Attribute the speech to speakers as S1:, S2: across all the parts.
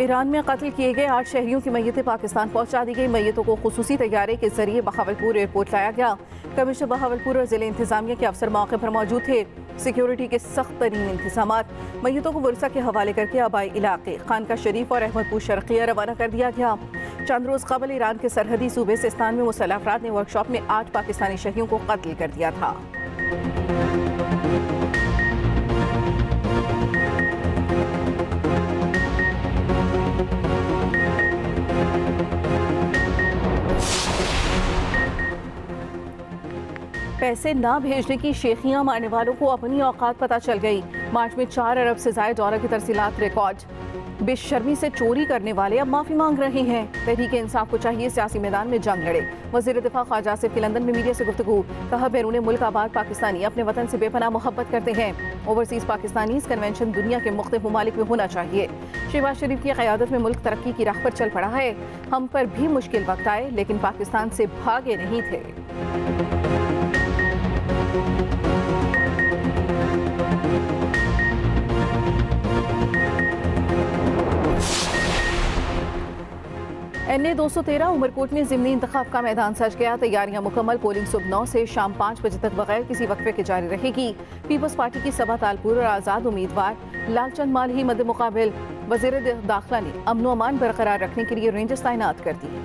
S1: Iran में कत्ल किए गए 8 शहरियों की मैयतें पाकिस्तान पहुंचा दी गई। मैयतों को खुसूसी तैयारे के जरिए बहावलपुर एयरपोर्ट लाया गया। कमिश्नर बहावलपुर और जिले इंतजामिया के अफसर मौके पर मौजूद थे। सिक्योरिटी के सख्त तरीन इंतजाम। मैयतों को वर्षा के हवाले करके आबाई इलाके खानका शरीफ और अहमदपुर शर्किया रवाना कर दिया गया। चंद रोज कबल ईरान के सरहदी सूबे सिस्तान में मुसल्लह अफराद ने वर्कशॉप में 8 पाकिस्तानी शहरियों को कत्ल कर दिया था। पैसे ना भेजने की शेखियां मारने वालों को अपनी औकात पता चल गई। मार्च में 4 अरब से ज्यादा डॉलर की तरसीलात रिकॉर्ड। बेशर्मी से चोरी करने वाले अब माफी मांग रहे हैं। तहरीक इंसाफ को चाहिए सियासी मैदान में जंग लड़े। वजीर दिफा ख्वाजा आसिफ की लंदन में मीडिया से गुफ्तगू। कहा, बैरून मुल्क आबाद पाकिस्तानी अपने वतन से बेपनाह मोहब्बत करते हैं। ओवरसीज पाकिस्तानी कन्वेंशन दुनिया के मुख्तलिफ ममालिक में होना चाहिए। शहबाज शरीफ की क़यादत में मुल्क तरक्की की राह पर चल पड़ा है। हम पर भी मुश्किल वक्त आए लेकिन पाकिस्तान से भागे नहीं थे। NA 213 उमरकोट में ज़िमनी इंतखाब का मैदान सज गया। तैयारियां मुकम्मल। पोलिंग सुबह 9 से शाम 5 बजे तक बगैर किसी वक्फे के जारी रहेगी। पीपल्स पार्टी की सबा तालपुर और आज़ाद उम्मीदवार लालचंद मालही मद्दे मुकाबिल। वज़ीर दाखिला ने अमन व अमान बरकरार रखने के लिए रेंजर्स तैनात कर दी।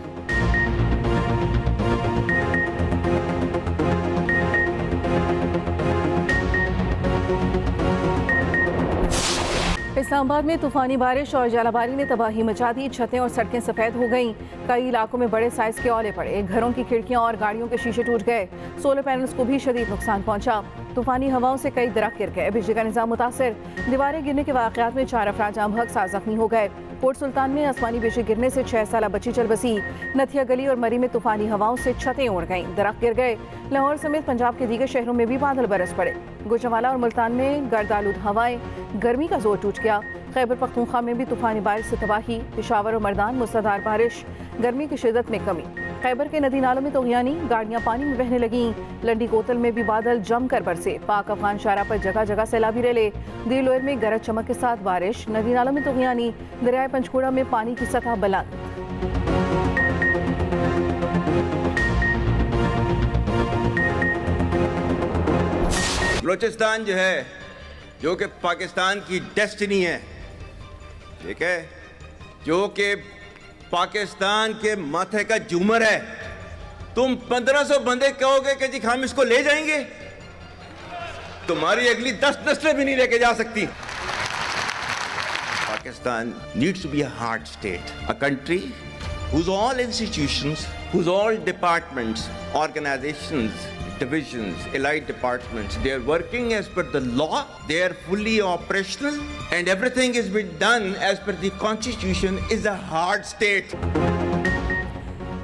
S1: इस्लामाबाद में तूफानी बारिश और जलाबारी ने तबाही मचा दी। छतें और सड़कें सफेद हो गईं। कई इलाकों में बड़े साइज के ओले पड़े। घरों की खिड़कियां और गाड़ियों के शीशे टूट गए। सोलर पैनल्स को भी शदीद नुकसान पहुंचा। तूफानी हवाओं से कई दरख्त गिर गए। बिजली का निजाम मुतासर। दीवारें गिरने के वाकयात में 4 अफराद जाम हक साथ जख्मी हो गए। पोर्ट सुल्तान में आसमानी बिजली गिरने से 6 साला बच्ची चल बसी। नथिया गली और मरी में तूफानी हवाओं से छतें उड़ गईं। दरख्त गिर गए। लाहौर समेत पंजाब के दीगर शहरों में भी बादल बरस पड़े। गुजरावाला और मुल्तान में गर्द आलूद हवाएं। गर्मी का जोर टूट गया। खैबर पख्तूनख्वा में भी तूफानी बारिश से तबाही। पेशावर और मर्दान मूसलाधार बारिश। गर्मी की शिद्दत में कमी। खैबर के नदी नालों में तोगयानी। गाड़ियां पानी में बहने लगीं। लंडी कोतल में भी बादल जमकर बरसे। पाक अफगान शारा पर जगह जगह सैलाबी रेले। दिल लोयर में गरज चमक के साथ बारिश। नदी नालों में तोगयानी। दरियाए पंचकूड़ा में पानी की सतह बुलंद।
S2: बलूचिस्तान जो है, जो कि पाकिस्तान की डेस्टिनी है, ठीक है, जो कि पाकिस्तान के माथे का झूमर है। तुम 1500 बंदे कहोगे कि जी हम इसको ले जाएंगे, तुम्हारी अगली 10 नस्लें भी नहीं लेके जा सकती। Pakistan needs to be a hard state, a country whose all institutions, whose all departments, organizations, divisions, allied departments, they are working as per the law, they are fully operational, and everything is being done as per the constitution, is a hard state.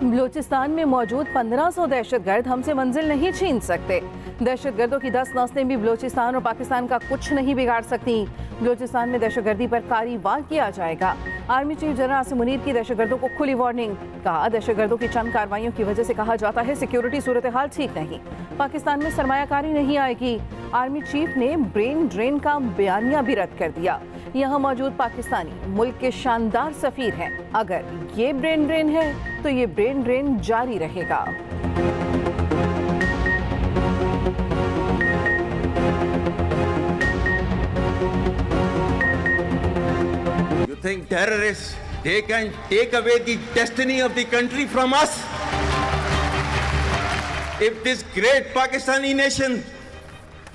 S1: Balochistan में मौजूद 1500 दहशतगर्द हमसे मंजिल नहीं छीन सकते। दहशतगर्दों की 10 नस्लें भी बलूचिस्तान और पाकिस्तान का कुछ नहीं बिगाड़ सकती। बलूचिस्तान में दहशतगर्दी पर कार्रवाई किया जाएगा। Army chief general Asim Munir की दहशतगर्दों को खुली वार्निंग। कहा, दहशतगर्दों की चंद कार्रवाइयों की वजह से कहा जाता है सिक्योरिटी सूरत हाल ठीक नहीं। पाकिस्तान में सरमायाकारी नहीं आएगी। आर्मी चीफ ने ब्रेन ड्रेन का बयानिया भी रद्द कर दिया। यहाँ मौजूद पाकिस्तानी मुल्क के शानदार सफीर हैं। अगर ये ब्रेन ड्रेन है तो ये ब्रेन ड्रेन जारी रहेगा।
S2: You think terrorists, they can take away the destiny of the country from us? If this great Pakistani nation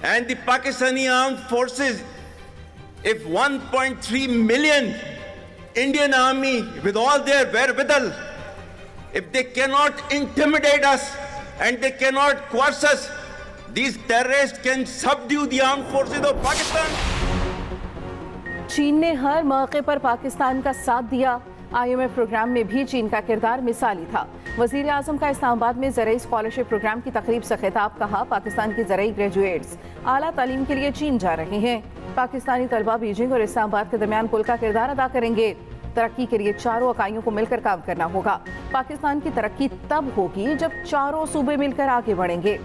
S2: and the Pakistani armed forces, if 1.3 million Indian army with all their wherewithal, if they cannot intimidate us and they cannot coerce us, these terrorists can subdue the armed forces of Pakistan.
S1: चीन ने हर मौके पर पाकिस्तान का साथ दिया। IMF programme में भी चीन का किरदार मिसाली था। वजीर आजम का इस्लामाबाद में ज़राई स्कॉलरशिप प्रोग्राम की तकरीब से खिताब। कहा, पाकिस्तान की ज़राई ग्रेजुएट्स आला तालीम के लिए चीन जा रहे हैं। पाकिस्तानी तलबा बीजिंग और इस्लामाबाद के दरमियान पुल का किरदार अदा करेंगे। तरक्की के लिए चारों इकाइयों को मिलकर काम करना होगा। पाकिस्तान की तरक्की तब होगी जब चारों सूबे मिलकर आगे बढ़ेंगे।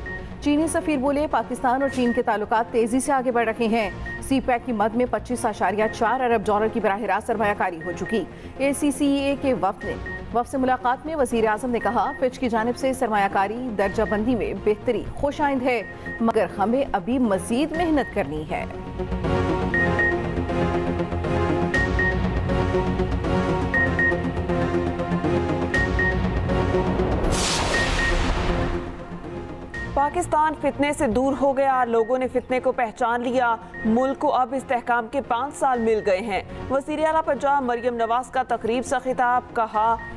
S1: चीनी सफीर बोले, पाकिस्तान और चीन के ताल्लुकात तेजी से आगे बढ़ रहे हैं। सी पैक की मद में 25.4 अरब डॉलर की बराह रास्त सरमायाकारी हो चुकी। ACCEA के वफ़द से मुलाकात में वज़ीर आज़म ने कहा, फिच की जानिब से सरमायाकारी दर्जाबंदी में बेहतरी खुशाइंद है, मगर हमें अभी मज़ीद मेहनत करनी है।
S3: पाकिस्तान फितने से दूर हो गया, लोगों ने फितने को पहचान लिया, मुल्क को अब इस्तेहकाम के 5 साल मिल गए हैं। वज़ीर आला पंजाब मरियम नवाज का तकरीब से खिताब,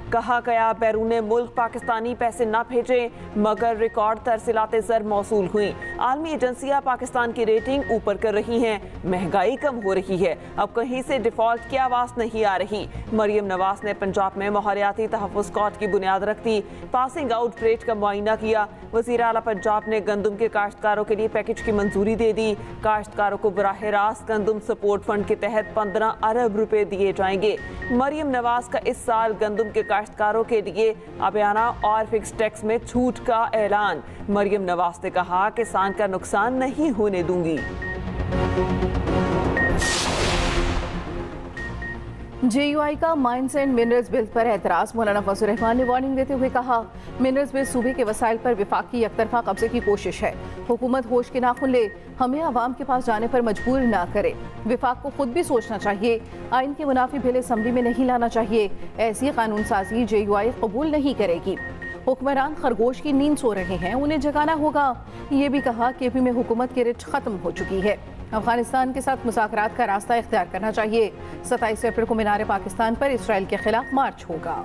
S3: कहा गया बैरून मुल्क पाकिस्तानी पैसे ना भेजें, मगर रिकॉर्ड तरसीलाते ज़र मौसूल हुई। आलमी एजेंसियाँ पाकिस्तान की रेटिंग ऊपर कर रही हैं, महंगाई कम हो रही है, अब कहीं से डिफॉल्ट की आवाज़ नहीं आ रही। मरियम नवाज ने पंजाब में माहौलियाती तहफ़्फ़ुज़ कॉट की बुनियाद रख दी, पासिंग आउट रेट का मुआयना किया। वज़ीर आला पंजाब ने गंदम के काश्तकारों के लिए पैकेज की मंजूरी दे दी। काश्तकारों को बराह रास्त गंदम सपोर्ट फंड के तहत 15 अरब रुपए दिए जाएंगे। मरियम नवाज का इस साल गंदम के काश्तकारों के लिए अबयाना और फिक्स टैक्स में छूट का ऐलान। मरियम नवाज ने कहा, किसान का नुकसान नहीं होने दूंगी।
S1: JUI का माइंस एंड मिनरल्स बिल पर एतराज़। मौलाना फजल रहमान ने वार्निंग देते हुए कहा, मिनरल्स बिल सूबे के वसाइल पर विफाक की एकतरफा कब्जे की कोशिश है। हुकूमत होश के नाखुन ले, हमें आवाम के पास जाने पर मजबूर ना करे। विफाक को खुद भी सोचना चाहिए, आइन के मुनाफी बिल असम्बली में नहीं लाना चाहिए। ऐसी कानून साजी JUI कबूल नहीं करेगी। हुक्मरान खरगोश की नींद सो रहे हैं, उन्हें जगाना होगा। ये भी कहा, KP में हुकूमत की रिच खत्म हो चुकी है, अफगानिस्तान के साथ मुज़ाकरात का रास्ता इख्तियार करना चाहिए। 27 अप्रैल को मीनार पाकिस्तान पर इसराइल के खिलाफ मार्च होगा।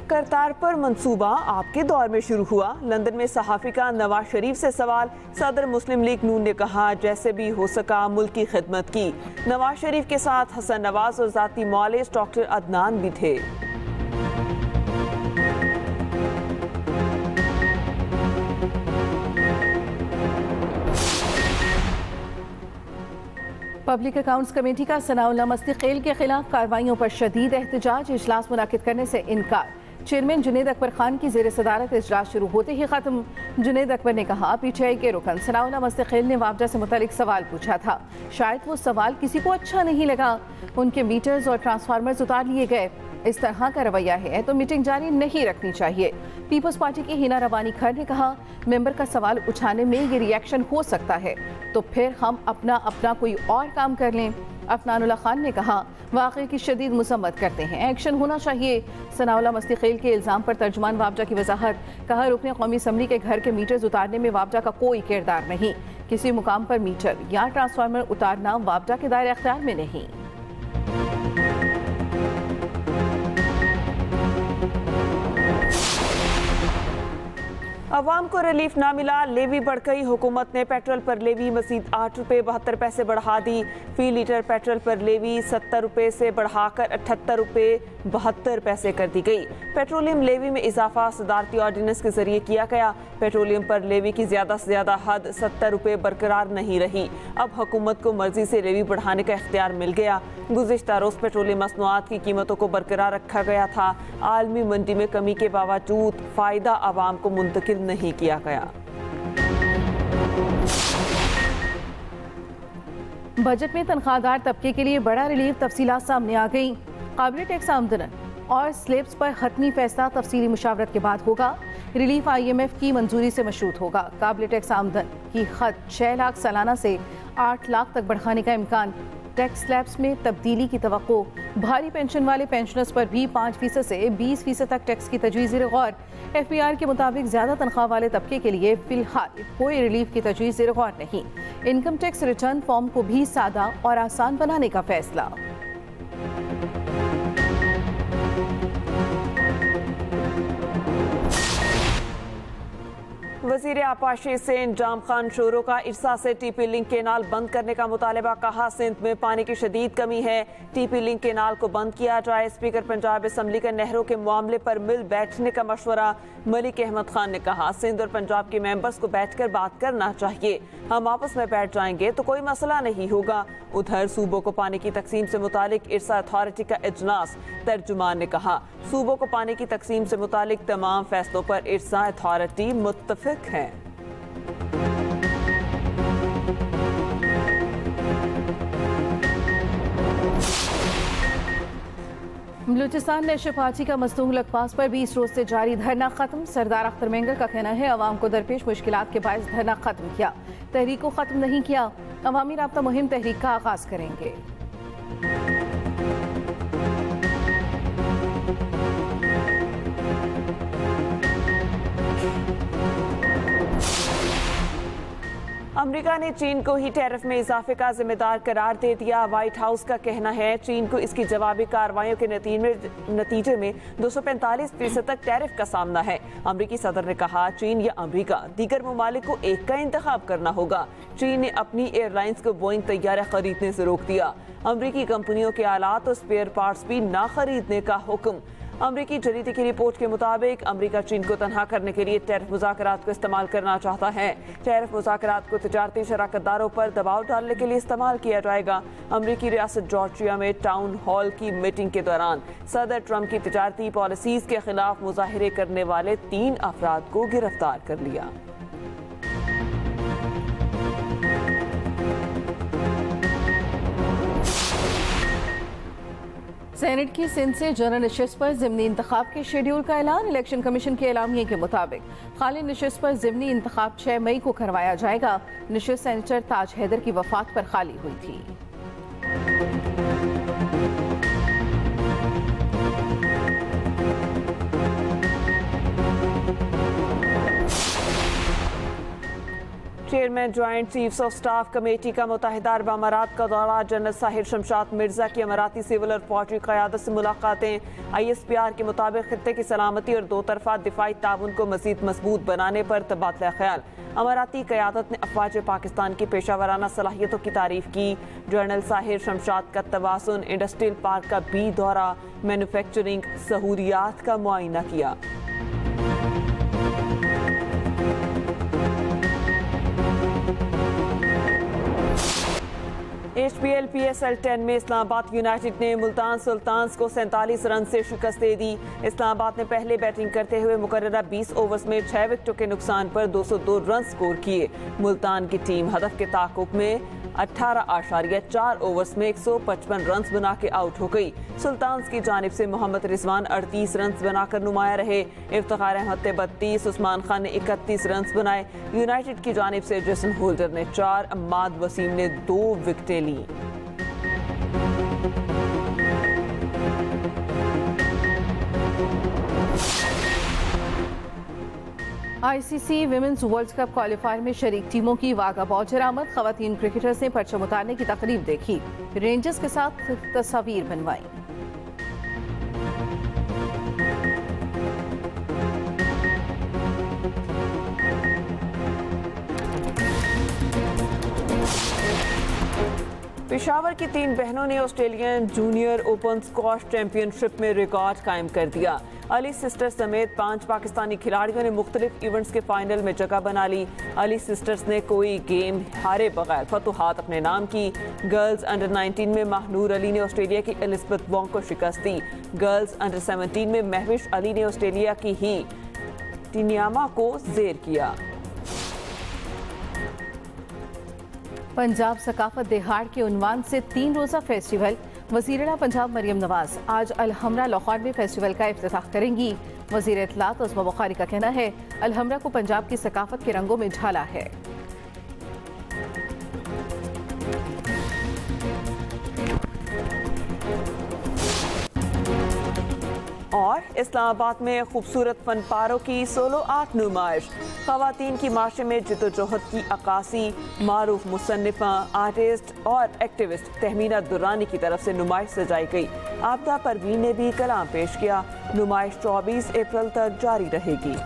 S3: करतारपुर मंसूबा आपके दौर में शुरू हुआ। लंदन में सहाफ़ी का नवाज शरीफ से सवाल। सदर मुस्लिम लीग नून ने कहा, जैसे भी हो सका मुल्क की खिदमत की। नवाज शरीफ के साथ हसन नवाज और ज़ाती मौलिस डॉक्टर अदनान भी थे।
S1: पब्लिक अकाउंट्स कमेटी का सनाउल्लाह मस्तिक़ेल के खिलाफ कार्रवाइयों पर शदीद एहतजाज, इजलास मुनाकिद करने से इनकार। चेयरमैन जुनेद अकबर खान की ज़ेर सदारत इजलास शुरू होते ही ख़त्म। जुनेद अकबर ने कहा, PTI के रुकन सनाउल्लाह मस्तिक़ेल ने मुआवजा से मुतालिक सवाल पूछा था, शायद वो सवाल किसी को अच्छा नहीं लगा, उनके मीटर्स और ट्रांसफार्मर्स उतार लिए गए। इस तरह का रवैया है तो मीटिंग जारी नहीं रखनी चाहिए। पीपल्स पार्टी की हिना रवानी खर ने कहा, मेंबर का सवाल उठाने में ये रिएक्शन हो सकता है तो फिर हम अपना कोई और काम कर लें। अफनानुल्लाह खान ने कहा, वाक़े की शदीद मुसम्मत करते हैं, एक्शन होना चाहिए। सनाउल्लाह मस्तिक़ेल के इल्ज़ाम पर तर्जुमान मुआवजा की वजाहत, कहा, रुकने कौमी असम्बली के घर के मीटर्स उतारने में मुआवजा का कोई किरदार नहीं। किसी मुकाम पर मीटर या ट्रांसफार्मर उतारना मुआवजा के दायरे अख्तियार में नहीं।
S3: अवाम को रिलीफ ना मिला, लेवी बढ़ गई। हुकूमत ने पेट्रोल पर लेवी मजीद 8 रुपये 72 पैसे बढ़ा दी। फी लीटर पेट्रोल पर लेवी 70 रुपये से बढ़ाकर 78 रुपये 72 पैसे कर दी गई। पेट्रोलियम लेवी में इजाफा सदारती ऑर्डिनेंस के जरिए किया गया। पेट्रोलियम पर लेवी की ज़्यादा से ज़्यादा हद 70 रुपये बरकरार नहीं रही। अब हुकूमत को मर्जी से लेवी बढ़ाने का इख्तियार मिल गया। गुज़िश्ता रोज़ पेट्रोलियम मसनूआत की कीमतों को बरकरार रखा गया था। आलमी मंडी में कमी के बावजूद फ़ायदा आवाम को मुंतकिल नहीं किया गया।
S1: बजट में तनख्वाहदार तबके के लिए बड़ा रिलीफ, तफसीलात सामने आ गई। काबिल टैक्स आमदन और स्लेब्स पर हतमी फैसला तफसीली मुशावरत के बाद होगा। रिलीफ IMF की मंजूरी से मशरूत होगा। काबिल टैक्स आमदन की हद 6 लाख सालाना से 8 लाख तक बढ़ाने का इम्कान। टैक्स स्लैब्स में तब्दीली की तवक्को। भारी पेंशन वाले पेंशनर्स पर भी 5% से 20% तक टैक्स की तजवीज़ गौर। FBR के मुताबिक ज़्यादा तनख्वाह वाले तबके के लिए फ़िलहाल कोई रिलीफ की तजवीज़ गौर नहीं। इनकम टैक्स रिटर्न फॉर्म को भी सादा और आसान बनाने का फैसला।
S3: वज़ीर वज़ीर आपाशी सिंध जाम खान शोरो का इरसा से टीपी लिंक केनाल बंद करने का मुतालबा। कहा सिंध में पानी की शदीद कमी है, टीपी लिंक केनाल को बंद किया जाए। स्पीकर पंजाब असम्बली का नहरों के मामले पर मिल बैठने का मशवरा। मलिक अहमद खान ने कहा सिंध और पंजाब के मेंबर्स को बैठकर बात करना चाहिए, हम आपस में बैठ जाएंगे तो कोई मसला नहीं होगा। उधर सूबों को पानी की तकसीम से मुतालिक इरसा अथॉरिटी का इजलास। तर्जुमान ने कहा सूबों को पानी की तकसीम से मुतालिक तमाम फैसलों पर इरसा अथॉरिटी मुत्तफिक है।
S1: बलूचिस्तान नेशनल पार्टी का मसनूह लखपास पर 20 रोज से जारी धरना खत्म। सरदार अख्तर मेंगल का कहना है अवाम को दरपेश मुश्किलात के बायस धरना खत्म किया, तहरीक को खत्म नहीं किया। अवामी राब्ता मुहिम तहरीक का आगाज करेंगे।
S3: अमेरिका ने चीन को ही टैरिफ में इजाफे का जिम्मेदार करार दे दिया। व्हाइट हाउस का कहना है चीन को इसकी जवाबी कार्रवाइयों के नतीजे में 245% तक टैरिफ का सामना है। अमेरिकी सदर ने कहा चीन या अमेरिका, दीगर ममालिक को एक का इंतखाब करना होगा। चीन ने अपनी एयरलाइंस को बोइंग तैयारा खरीदने से रोक दिया। अमेरिकी कंपनियों के आलात और स्पेयर पार्ट्स भी ना खरीदने का हुक्म। अमरीकी जरीदे की रिपोर्ट के मुताबिक अमेरिका चीन को तनहा करने के लिए टैरिफ मुज़ाकरात को इस्तेमाल करना चाहता है। टैरिफ मुज़ाकरात को तिजारती शराकतदारों पर दबाव डालने के लिए इस्तेमाल किया जाएगा। अमरीकी रियासत जॉर्जिया में टाउन हॉल की मीटिंग के दौरान सदर ट्रंप की तिजारती पॉलिसीज के खिलाफ मुजाहिरे करने वाले 3 अफराद को गिरफ्तार कर लिया।
S1: सेनेट की सिंध से जनरल नशिस्त पर ज़िमनी इंतखाब के शेड्यूल का ऐलान। इलेक्शन कमीशन के एलामिये के मुताबिक खाली नशिस्त पर ज़िमनी इंतखाब 6 मई को करवाया जाएगा। नशिस्त सेनेटर ताज हैदर की वफात पर खाली हुई थी।
S3: Chairman joint chiefs of staff committee का मुत्तहिदा अरब अमारात का दौरा। जनरल साहिर शमशाद मिर्जा की अमाराती सिविल और फौजी क़यादत से मुलाकातें। ISPR के मुताबिक खित्ते की सलामती और दो तरफा दिफाई ताउन को मजीद मजबूत बनाने पर तबादला ख्याल। अमाराती क़यादत ने अफ़वाज पाकिस्तान की पेशावराना सलाहियतों की तारीफ की। जनरल साहिर शमशाद का तवाज़ुन इंडस्ट्रियल पार्क का भी दौरा, मैन्युफैक्चरिंग सहूलियात का मुआयना किया। HPL PSL 10 में इस्लामाबाद यूनाइटेड ने मुल्तान सुल्तान्स को 47 रन से शिकस्त दे दी। इस्लामाबाद ने पहले बैटिंग करते हुए मुकर्ररा 20 ओवर्स में 6 विकेटों के नुकसान पर 202 रन स्कोर किए। मुल्तान की टीम हदफ के ताक़ुब में 18.4 ओवर्स में 155 रन बना के आउट हो गई। सुल्तान्स की जानिब से मोहम्मद रिजवान 38 रन बनाकर नुमाया रहे। इफ्तिखार अहमद ने 32, उस्मान खान ने 31 रन बनाए। यूनाइटेड की जानिब से जेसन होल्डर ने 4, अम्माद वसीम ने 2 विकेटें ली।
S1: ICC women's world cup qualifier में शरीक टीमों की वागा बॉर्डर आमद। खवातीन क्रिकेटर्स ने परचम उतारने की तकरीब देखी, रेंजर्स के साथ तस्वीर बनवाई।
S3: पेशावर की 3 बहनों ने Australian junior open squash championship में रिकॉर्ड कायम कर दिया। अली सिस्टर्स समेत 5 पाकिस्तानी खिलाड़ियों ने मुख्तलिफ इवेंट्स के फाइनल में जगह बना ली। अली सिस्टर्स ने कोई गेम हारे बगैर फतुहात अपने नाम की। गर्ल्स अंडर 19 में महनूर अली ने ऑस्ट्रेलिया की एलिजबेथ वोंग को शिकस्त दी। गर्ल्स अंडर 17 में महविश अली ने ऑस्ट्रेलिया की ही टिनियामा को जेर किया।
S1: पंजाब सकाफत दिहाड़ के उन्वान से 3 रोज़ा फेस्टिवल। वज़ीर-ए-आला पंजाब मरियम नवाज आज अलहमरा लाहौर में फेस्टिवल का इफ्तिताह करेंगी। वज़ीर इत्तलात उस्मा बुखारी का कहना है अलहमरा को पंजाब की सकाफत के रंगों में ढाला है।
S3: और इस्लामाबाद में खूबसूरत फनपारों की सोलो आर्ट नुमाइश। खवातीन की माशरे में जिद्दोजहद की अक्कासी। मारूफ मुसन्निफा, आर्टिस्ट और एक्टिविस्ट तहमीना दुरानी की तरफ से नुमाइश सजाई गई। आबदा परवीन ने भी कलाम पेश किया। नुमाइश 24 अप्रैल तक जारी रहेगी।